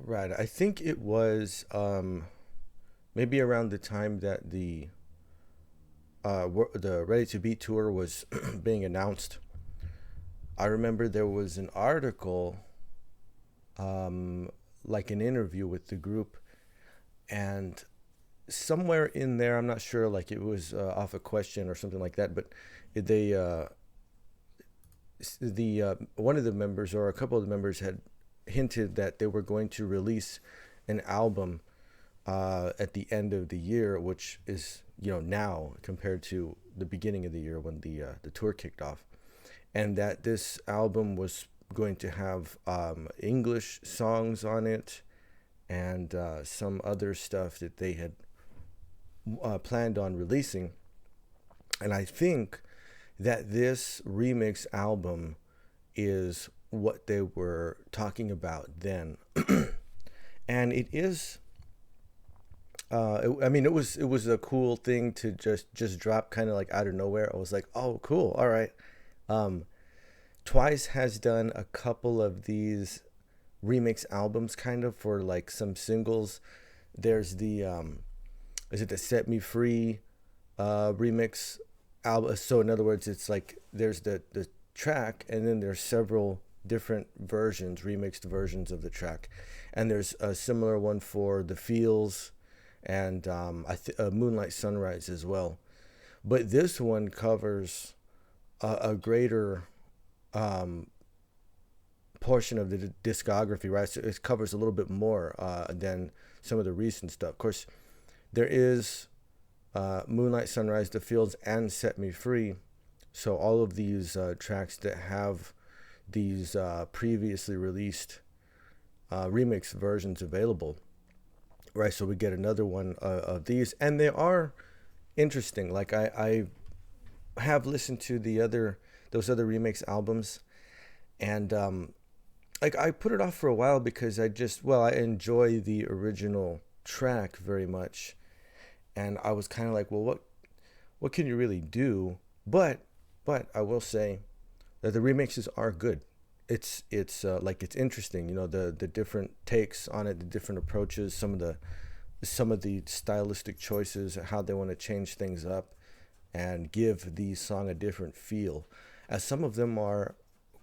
Right. I think it was maybe around the time that the Ready to Beat tour was being announced. I remember there was an article, like an interview with the group, and somewhere in there, I'm not sure, like it was off a question or something like that, but they the one of the members or a couple of the members had hinted that they were going to release an album at the end of the year, which is, now compared to the beginning of the year when the tour kicked off, and that this album was going to have English songs on it and some other stuff that they had planned on releasing. And I think that this remix album is what they were talking about then. And it is it was a cool thing to just drop kind of like out of nowhere. I was like, oh, cool, all right. Twice has done a couple of these remix albums kind of for like some singles. There's the is it the Set Me Free remix album? So in other words, it's like there's the track, and then there's several different versions, remixed versions of the track. And there's a similar one for The Feels and Moonlight Sunrise as well. But this one covers a greater portion of the discography, right? So it covers a little bit more than some of the recent stuff. Of course, there is Moonlight Sunrise, The Fields, and Set Me Free. So all of these tracks that have these previously released remix versions available, right? So we get another one of these, and they are interesting. Like I have listened to those other remix albums, and like I put it off for a while because I enjoy the original track very much, and I was kind of like, well, what can you really do? But I will say that the remixes are good. It's like it's interesting, the different takes on it, the different approaches, some of the stylistic choices, how they want to change things up and give the song a different feel. As some of them are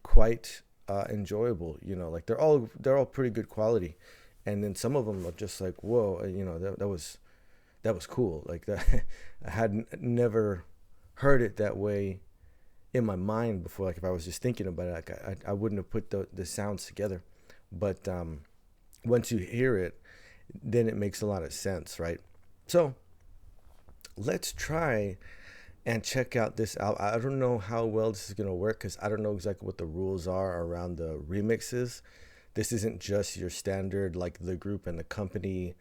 quite enjoyable, like they're all pretty good quality, and then some of them are just like, whoa, that was cool. Like that, I had never heard it that way in my mind before. Like if I was just thinking about it, like I wouldn't have put the sounds together. But once you hear it, then it makes a lot of sense, right? So let's try and check out this album. I don't know how well this is going to work because I don't know exactly what the rules are around the remixes. This isn't just your standard, like the group and the company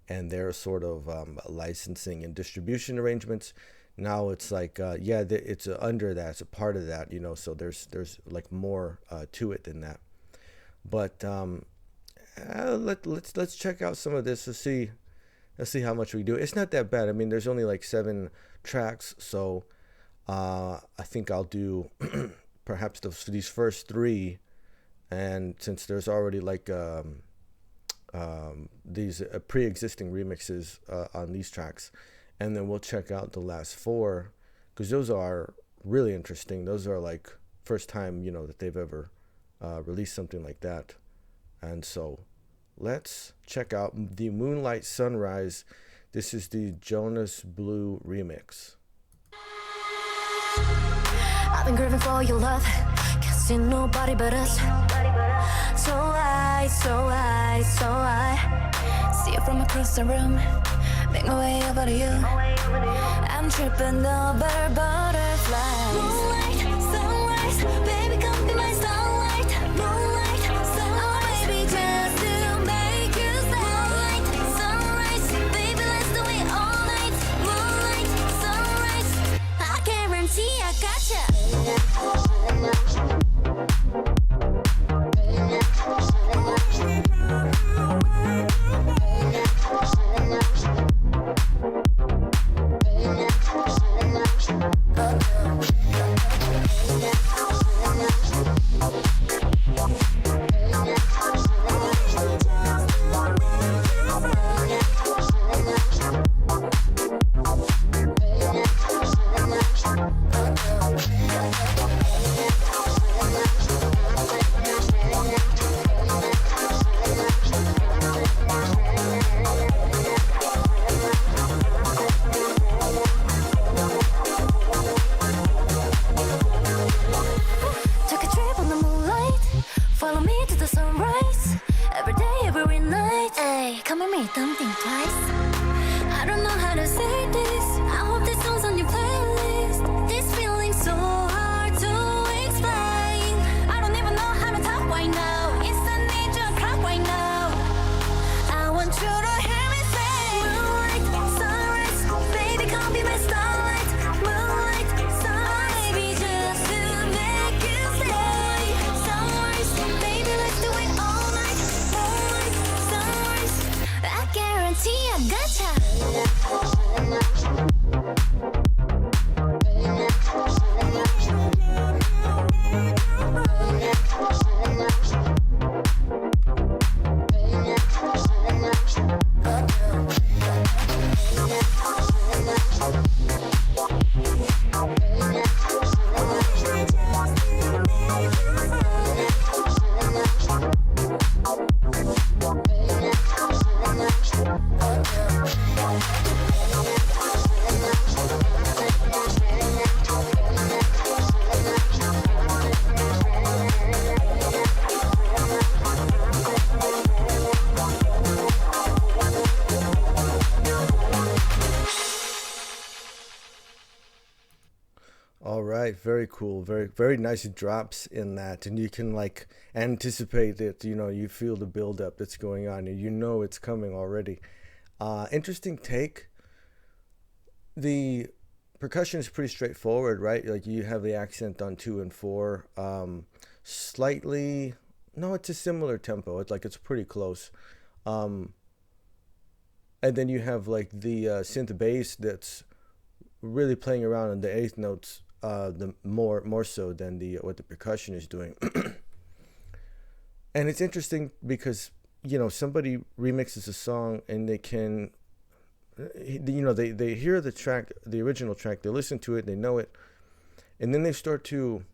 and their sort of licensing and distribution arrangements. Now it's like, it's under that, it's a part of that, so there's like more to it than that. But let's check out some of this. Let's see how much we do. It's not that bad. I mean, there's only like 7 tracks, so I think I'll do perhaps these first 3, and since there's already like these pre-existing remixes on these tracks, and then we'll check out the last 4 because those are really interesting. Those are like first time that they've ever released something like that. And so let's check out the Moonlight Sunrise. This is the Jonas Blue remix. I've been craving for your love, can't see nobody but us. So I see it from across the room, make my way over to you. I'm tripping over butterflies. Moonlight, sunrise, baby come be my starlight. Moonlight, sunrise, oh baby just to make you stay. Moonlight, sunrise, baby let's do it all night. Moonlight, sunrise, I guarantee I gotcha. Come on me, don't think twice. I don't know how to say this. I hope this song's on your playlist. This feeling's so hard to explain. I don't even know how to talk right now. It's a ninja clock right now. I want you to hear me say Moonlight Sunrise, baby come be my starlight. Moonlight Sunrise, baby just to make you stay. Sunrise, baby let's do it all night. Moonlight Sunrise, I guarantee I gotcha. All right, very cool, very nice drops in that, and you can like anticipate it. You know, you feel the buildup that's going on, and you know it's coming already. Interesting take. The percussion is pretty straightforward, right? Like you have the accent on 2 and 4. Slightly, no, it's a similar tempo. It's like it's pretty close. And then you have like the synth bass that's really playing around on the eighth notes, the more so than the what the percussion is doing. And it's interesting because, you know, somebody remixes a song and they can, you know, they hear the track, the original track, they listen to it, they know it, and then they start to,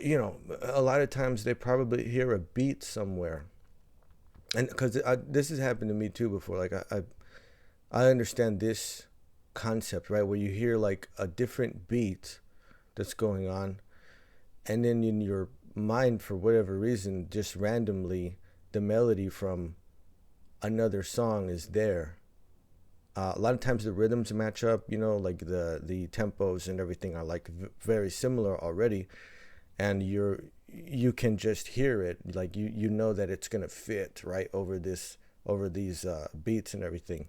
you know, a lot of times they probably hear a beat somewhere, and because this has happened to me too before. Like I understand this concept, right, where you hear like a different beat that's going on, and then in your mind, for whatever reason, just randomly the melody from another song is there. A lot of times the rhythms match up, you know, like the tempos and everything are like very similar already, and you can just hear it, like you know that it's gonna fit right over these beats and everything.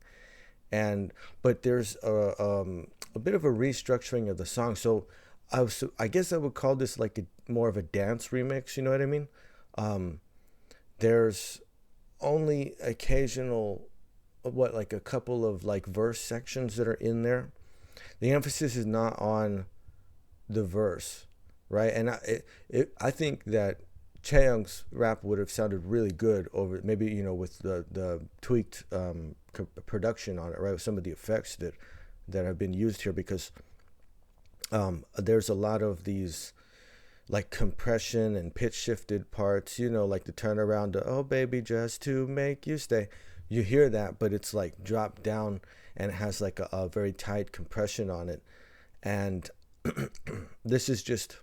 But there's a bit of a restructuring of the song. So I guess I would call this like more of a dance remix. You know what I mean? There's only occasional, like a couple of like verse sections that are in there. The emphasis is not on the verse, right? And I think that Chaeyoung's rap would have sounded really good over, maybe, you know, with the tweaked production on it, right? With some of the effects that have been used here, because there's a lot of these like compression and pitch shifted parts, you know, like the turnaround to "oh baby just to make you stay." You hear that, but it's like dropped down and it has like a very tight compression on it. And this is just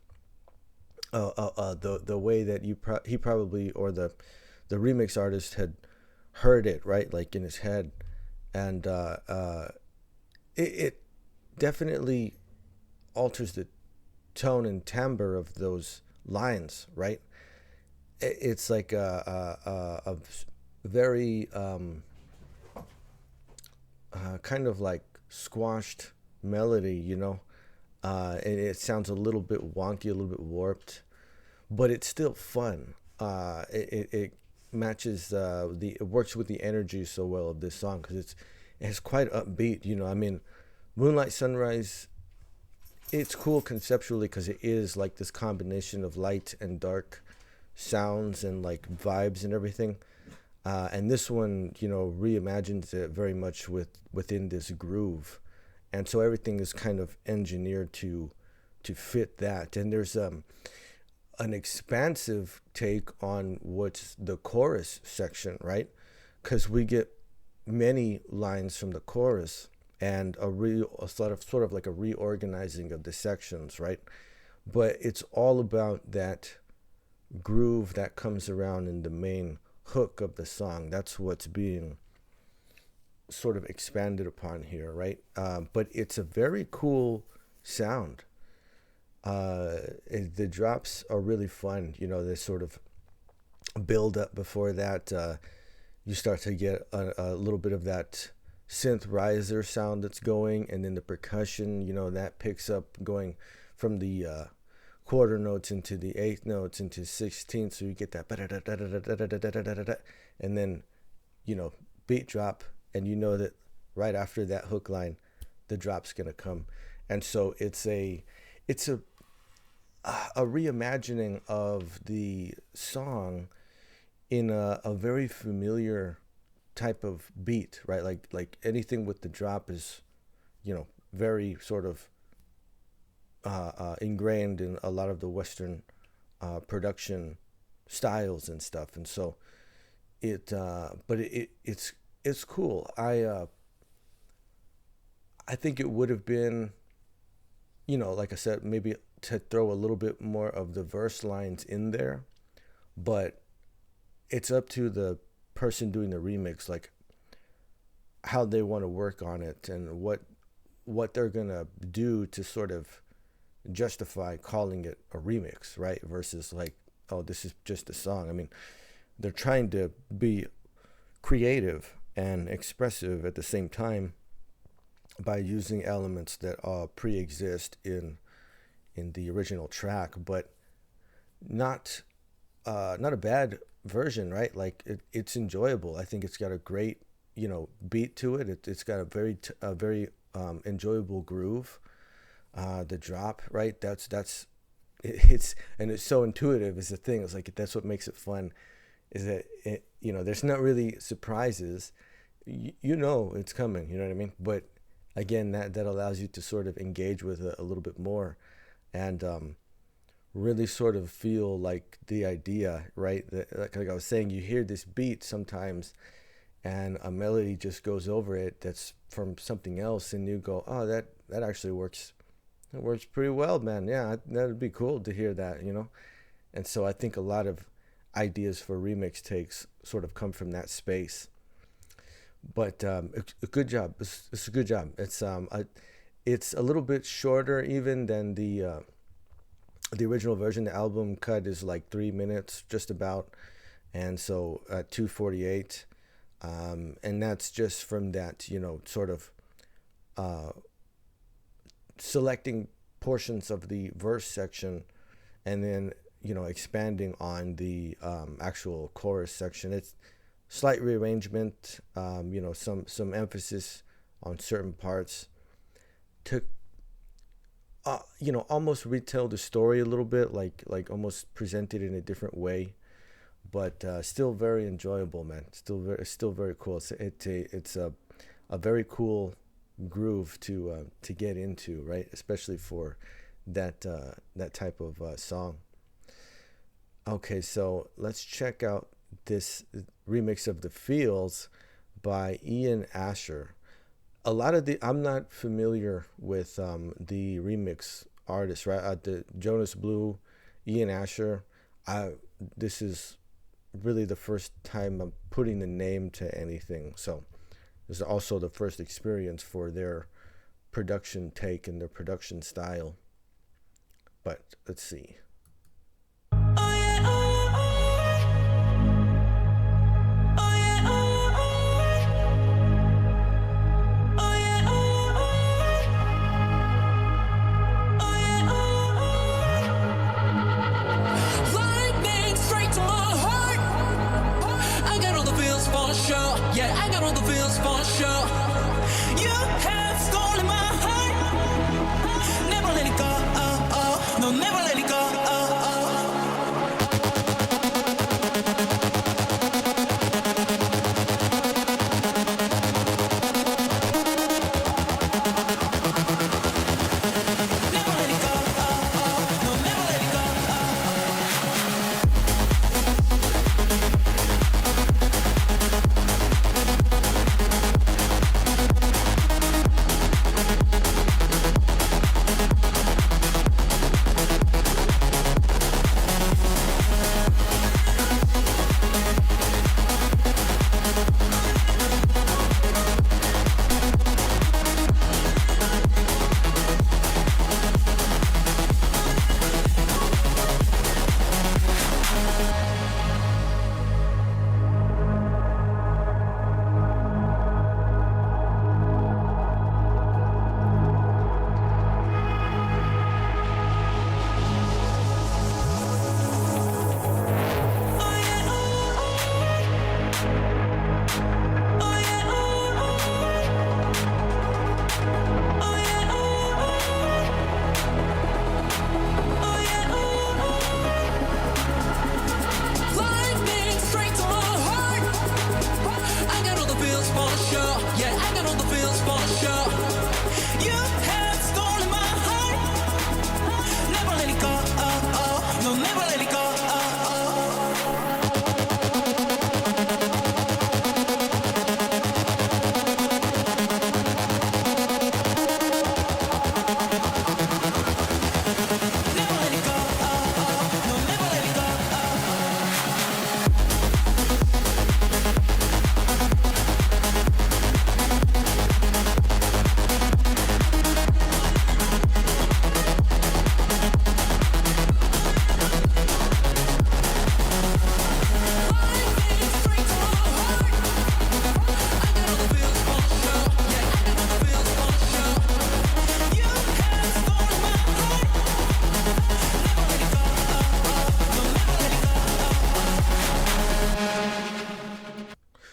the way that he probably, or the remix artist had heard it, right, like in his head. And it definitely alters the tone and timbre of those lines, right? It's like a very kind of like squashed melody, you know. And it sounds a little bit wonky, a little bit warped, but it's still fun. It matches it works with the energy so well of this song, because it's quite upbeat, you know. I mean, Moonlight Sunrise, it's cool conceptually because it is like this combination of light and dark sounds and like vibes and everything. And this one, you know, reimagines it very much within this groove. And so everything is kind of engineered to fit that. And there's an expansive take on what's the chorus section, right? Because we get many lines from the chorus and a sort of like a reorganizing of the sections, right? But it's all about that groove that comes around in the main hook of the song. That's what's being sort of expanded upon here, right? But it's a very cool sound. The drops are really fun. You know, they sort of build up before that. You start to get a little bit of that synth riser sound that's going, and then the percussion, you know, that picks up going from the quarter notes into the eighth notes into 16th, so you get that, and then, you know, beat drop, and you know that right after that hook line, the drop's gonna come. And so it's a reimagining of the song in a very familiar type of beat, right? Like anything with the drop is, you know, very sort of ingrained in a lot of the Western production styles and stuff. And so it's cool. I think it would have been, you know, like I said, maybe to throw a little bit more of the verse lines in there, but it's up to the person doing the remix, like how they want to work on it and what they're gonna do to sort of justify calling it a remix, right? Versus like, oh, this is just a song. I mean, they're trying to be creative and expressive at the same time by using elements that pre-exist in the original track, but not a bad version, right? Like it's enjoyable. I think it's got a great, you know, beat to it. It's got a very enjoyable groove. The drop, right? It's so intuitive is the thing. It's like that's what makes it fun, is that it, you know, there's not really surprises. You know it's coming. You know what I mean? But again, that allows you to sort of engage with it a little bit more, and really sort of feel like the idea, right? Like I was saying, you hear this beat sometimes and a melody just goes over it that's from something else, and you go, oh, that actually works. It works pretty well, man. Yeah, that'd be cool to hear that, you know? And so I think a lot of ideas for remix takes sort of come from that space. But a good job. It's a good job. It's a little bit shorter even than the original version. The album cut is like 3 minutes, just about, and so 2:48, and that's just from that, you know, sort of selecting portions of the verse section, and then, you know, expanding on the actual chorus section. It's slight rearrangement, you know, some emphasis on certain parts to you know, almost retell the story a little bit, like almost present it in a different way, but still very enjoyable, man. Still very cool. It's a very cool groove to get into, right? Especially for that type of song. Okay, so let's check out this remix of The Fields by Ian Asher. A lot of I'm not familiar with the remix artists, right? The Jonas Blue, Ian Asher. This is really the first time I'm putting the name to anything, so this is also the first experience for their production take and their production style. But let's see.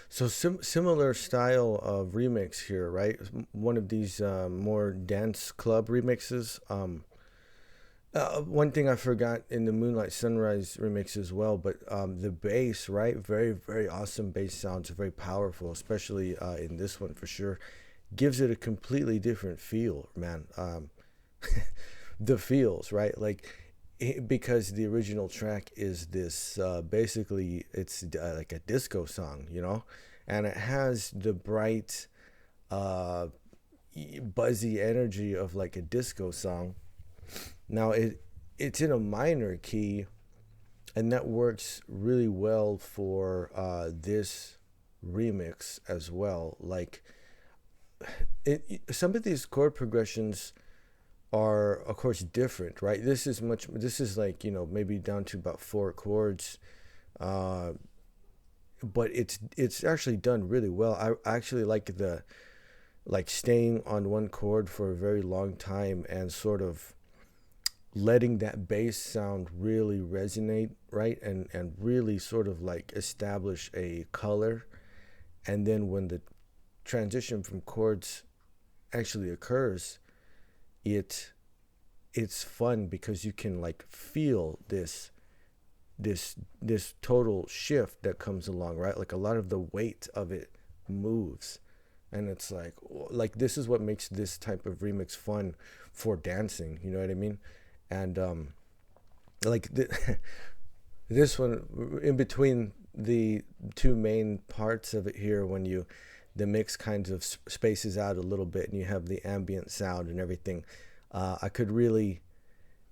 So similar style of remix here, right? One of these more dance club remixes. One thing I forgot in the Moonlight Sunrise remix as well, but the bass, right? Very, very awesome bass sounds, very powerful, especially in this one for sure. Gives it a completely different feel, man. The feels, right? Like, because the original track is this basically, it's like a disco song, you know? And it has the bright, uh, buzzy energy of like a disco song. Now it's in a minor key, and that works really well for this remix as well. Like some of these chord progressions are of course different, right? This is like, you know, maybe down to about four chords, uh, but it's actually done really well. I actually like the like staying on one chord for a very long time and sort of letting that bass sound really resonate, right? And really sort of like establish a color. And then when the transition from chords actually occurs, it's fun because you can like feel this total shift that comes along, right? Like a lot of the weight of it moves, and it's like this is what makes this type of remix fun for dancing, you know what I mean? And like this one, in between the two main parts of it here, when you the mix kind of spaces out a little bit and you have the ambient sound and everything, I could really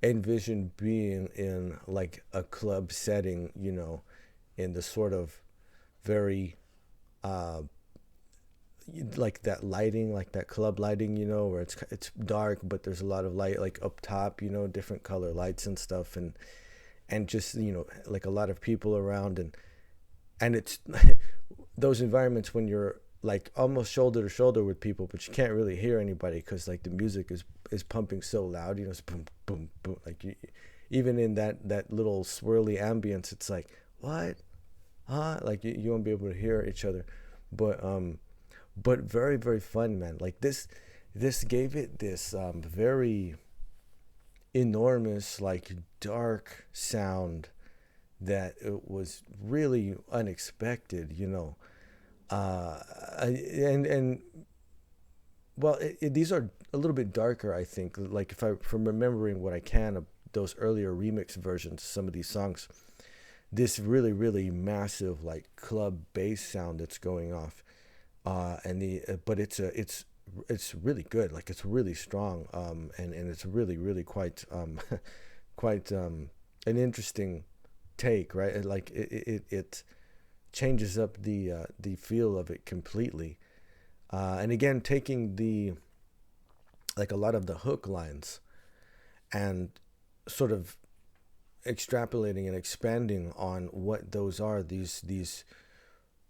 envision being in like a club setting, you know, in the sort of very like that lighting, like that club lighting, you know, where it's dark but there's a lot of light like up top, you know, different color lights and stuff, and just, you know, like a lot of people around, and it's those environments when you're like almost shoulder to shoulder with people, but you can't really hear anybody because like the music is pumping so loud, you know, it's boom boom boom, like even in that little swirly ambience, it's like what, like you won't be able to hear each other, but very, very fun, man. Like this gave it this very enormous, like dark sound that it was really unexpected, you know. And well, these are a little bit darker, I think. Like from remembering what I can of those earlier remix versions, some of these songs, this really, really massive like club bass sound that's going off, but it's really good. Like it's really strong, and it's really, really quite quite an interesting take, right? Like it changes up the feel of it completely, and again taking the like a lot of the hook lines and sort of extrapolating and expanding on what those are. These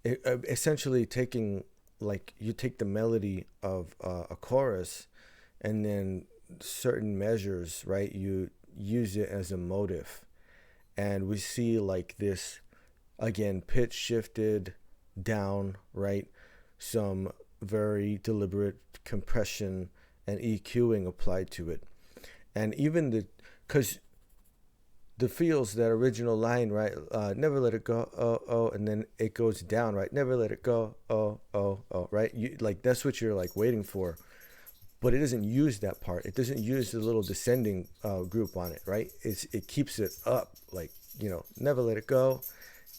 essentially taking, like you take the melody of a chorus and then certain measures, right? You use it as a motive, and we see like this again pitch shifted down, right? Some very deliberate compression and EQing applied to it, and even because the feels, that original line, right? Never let it go, oh, oh, and then it goes down, right? Never let it go, oh, oh, oh, right? You like that's what you're like waiting for, but it doesn't use that part. It doesn't use the little descending group on it, right? It keeps it up, like, you know, never let it go,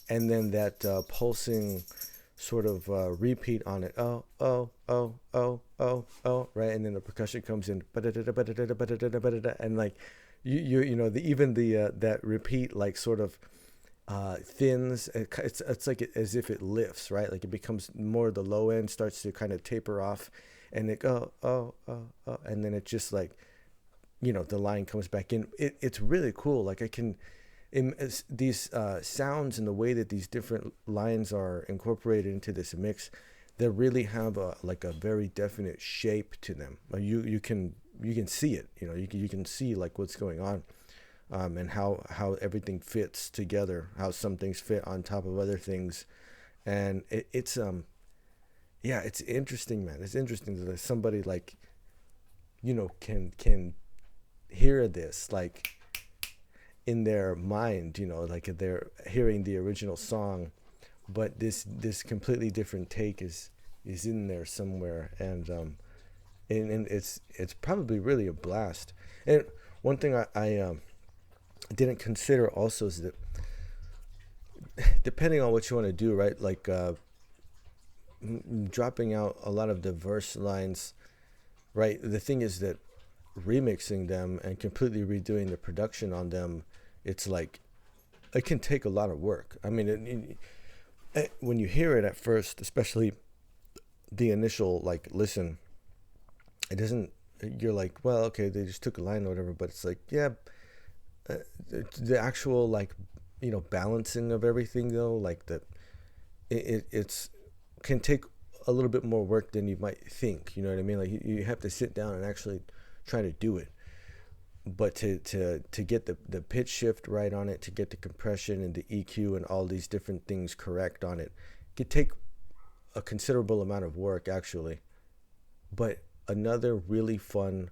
and then that pulsing sort of repeat on it, oh, oh, oh, oh, oh, oh, right? And then the percussion comes in, and like you know the that repeat like sort of thins. It's like as if it lifts, right? Like it becomes more, the low end starts to kind of taper off, and it go oh, oh, oh, and then it just like, you know, the line comes back in. It's really cool. Like I can these sounds and the way that these different lines are incorporated into this mix, they really have a very definite shape to them. You can see it, you know, you can see like what's going on, and how everything fits together, how some things fit on top of other things, And yeah, it's interesting, man. It's interesting that somebody like, you know, can hear this like in their mind, you know, like they're hearing the original song, but this completely different take is in there somewhere. And it's probably really a blast. And one thing I didn't consider also is that depending on what you want to do, right, like dropping out a lot of the verse lines, right? The thing is that remixing them and completely redoing the production on them, it's like it can take a lot of work. I mean, when you hear it at first, especially the initial like listen, it doesn't, you're like, well, okay, they just took a line or whatever, but it's like, yeah, the actual like, you know, balancing of everything though, like it's can take a little bit more work than you might think, you know what I mean? Like you have to sit down and actually try to do it. But to get the pitch shift right on it, to get the compression and the EQ and all these different things correct on it, could take a considerable amount of work actually. But another really fun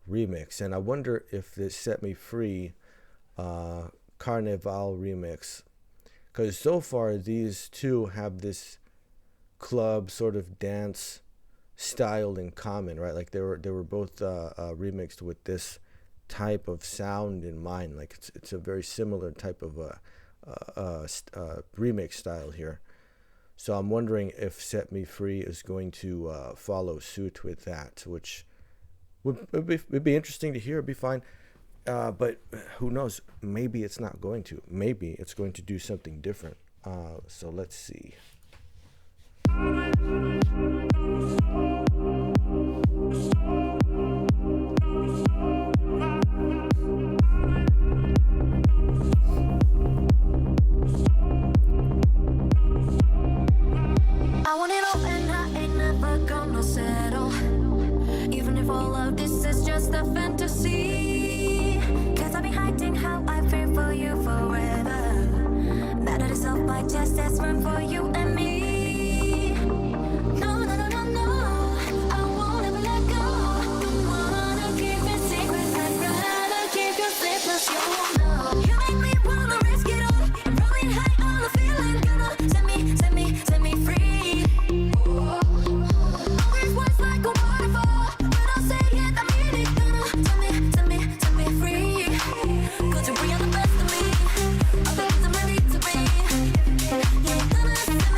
remix, and I wonder if this Set Me Free Carneyval remix, because so far these two have this club sort of dance style in common, right? Like they were both remixed with this type of sound in mind. Like it's a very similar type of remix style here. So I'm wondering if Set Me Free is going to follow suit with that, which would be interesting to hear. It'd be fine. But who knows? Maybe it's not going to. Maybe it's going to do something different. So let's see. I want it all and I ain't never gonna settle, even if all of this is just a fantasy. Cause I've been hiding how I feel for you forever. Now that it's off my chest, there's room for you and me. No, no, no, no, no, I won't ever let go. Don't wanna keep it secret, I'd rather keep you sleepless, you know. You make me wanna risk it all. I'm rolling high on the feeling, gonna set me free. Always was like a waterfall, but I'll say it, I mean it. Gonna set me free. Could you bring out the best of me? All the things I'm ready to be. You're gonna set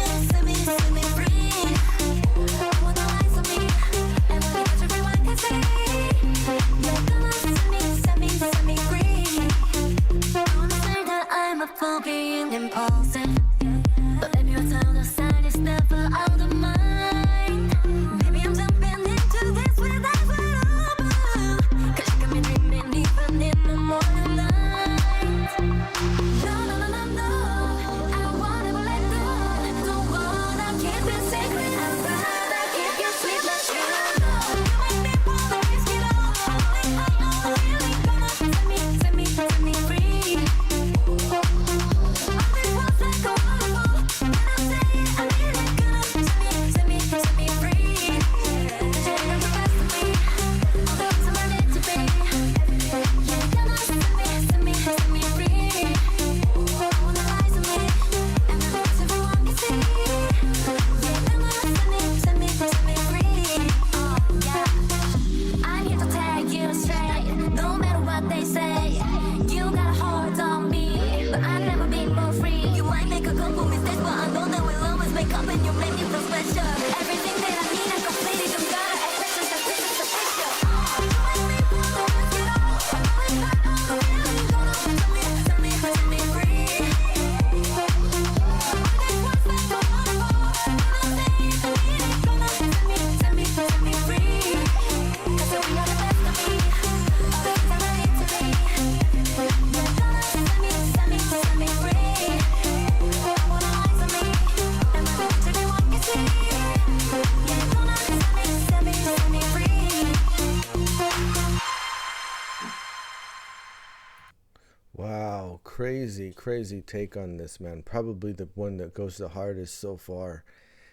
crazy take on this, man. Probably the one that goes the hardest so far.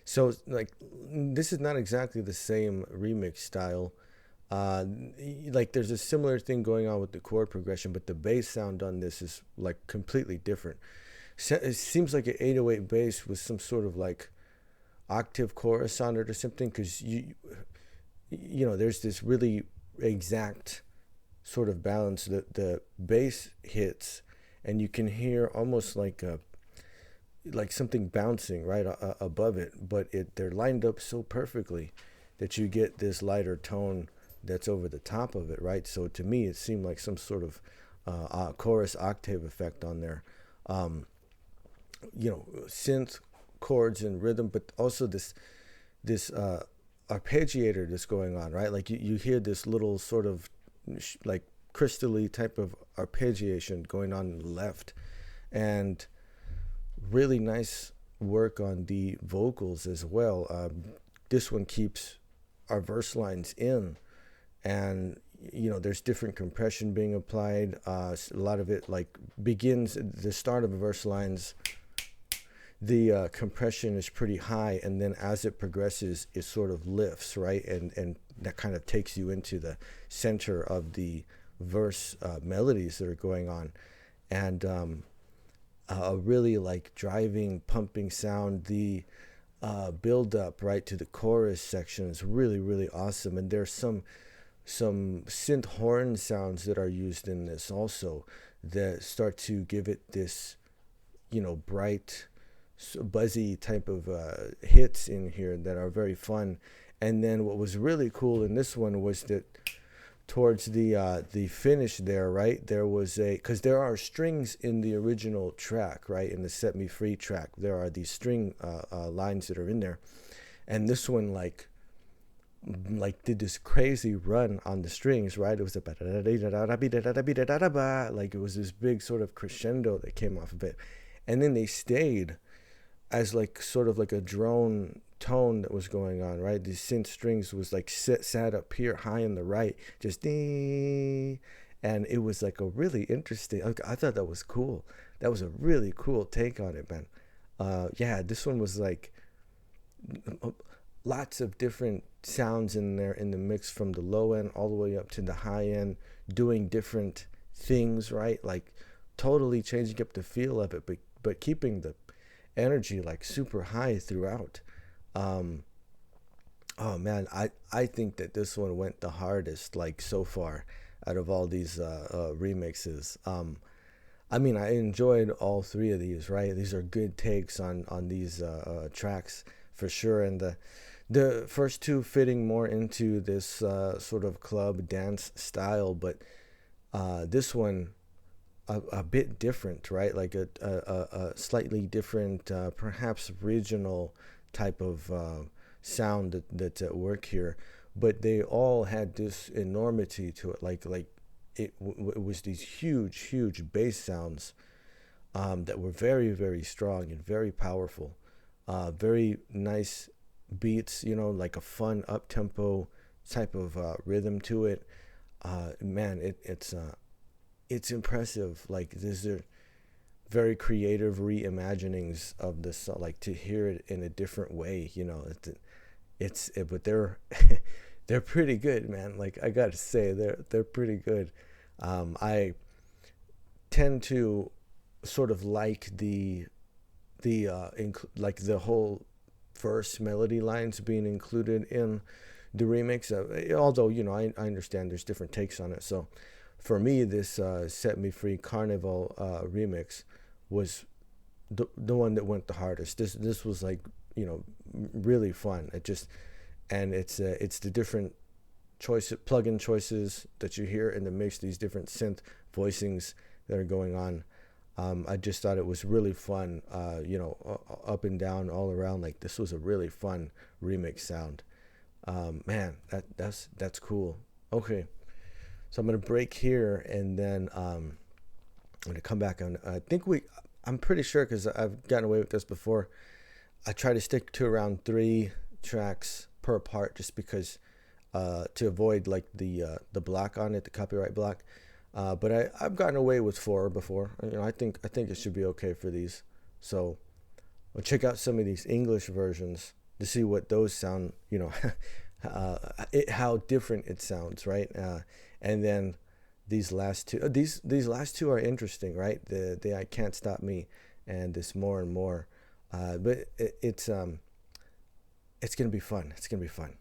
So like, this is not exactly the same remix style. Like there's a similar thing going on with the chord progression, but the bass sound on this is like completely different. It seems like an 808 bass with some sort of like octave chorus on it or something, because you know, there's this really exact sort of balance that the bass hits, and you can hear almost like a like something bouncing right above it, but they're lined up so perfectly that you get this lighter tone that's over the top of it, right? So to me, it seemed like some sort of chorus octave effect on there. You know, synth chords and rhythm, but also this arpeggiator that's going on, right? Like you hear this little sort of like crystally type of arpeggiation going on the left, and really nice work on the vocals as well. This one keeps our verse lines in, and you know, there's different compression being applied. A lot of it like begins the start of the verse lines, the compression is pretty high, and then as it progresses, it sort of lifts, right? And that kind of takes you into the center of the verse melodies that are going on. And a really like driving, pumping sound. The build up right to the chorus section is really awesome. And there's some synth horn sounds that are used in this also that start to give it this, you know, bright, buzzy type of hits in here that are very fun. And then what was really cool in this one was that towards the finish there, right, there was because there are strings in the original track, right, in the Set Me Free track, there are these string lines that are in there, and this one like did this crazy run on the strings, right? It was like it was this big sort of crescendo that came off of it, and then they stayed as like sort of like a drone tone that was going on, right? These synth strings was like sat up here high in the right, just ding, and it was like a really interesting. I thought that was cool. That was a really cool take on it, man. Yeah, this one was like lots of different sounds in there in the mix, from the low end all the way up to the high end, doing different things, right? Like totally changing up the feel of it, but keeping the energy like super high throughout. Oh man, I think that this one went the hardest like so far out of all these remixes. I mean, I enjoyed all three of these, right? These are good takes on these tracks for sure, and the first two fitting more into this sort of club dance style, but this one a bit different, right? Like a slightly different, perhaps regional type of sound that's at work here. But they all had this enormity to it, like it was these huge bass sounds that were very strong and very powerful, very nice beats, you know, like a fun up tempo type of rhythm to it. Man, it's impressive. Like these are very creative reimaginings of this, like to hear it in a different way, you know. But they're they're pretty good, man. Like I gotta say, they're pretty good. I tend to sort of like the whole verse melody lines being included in the remix. Although, you know, I understand there's different takes on it. So for me, this Set Me Free Carneyval remix was the one that went the hardest. This was like, you know, really fun. It's the different plug-in choices that you hear in the mix, these different synth voicings that are going on. I just thought it was really fun, you know, up and down all around. Like this was a really fun remix sound. Man, that's cool. Okay, so I'm gonna break here, and then I'm gonna come back on. I'm pretty sure, because I've gotten away with this before, I try to stick to around 3 tracks per part, just because to avoid like the block on it, the copyright block. But I've gotten away with 4 before. You know, I think it should be okay for these. So we'll check out some of these English versions to see what those sound. You know, how different it sounds, right? And then these last two. These last two are interesting, right? The I Can't Stop Me and this More and More. But it's gonna be fun. It's gonna be fun.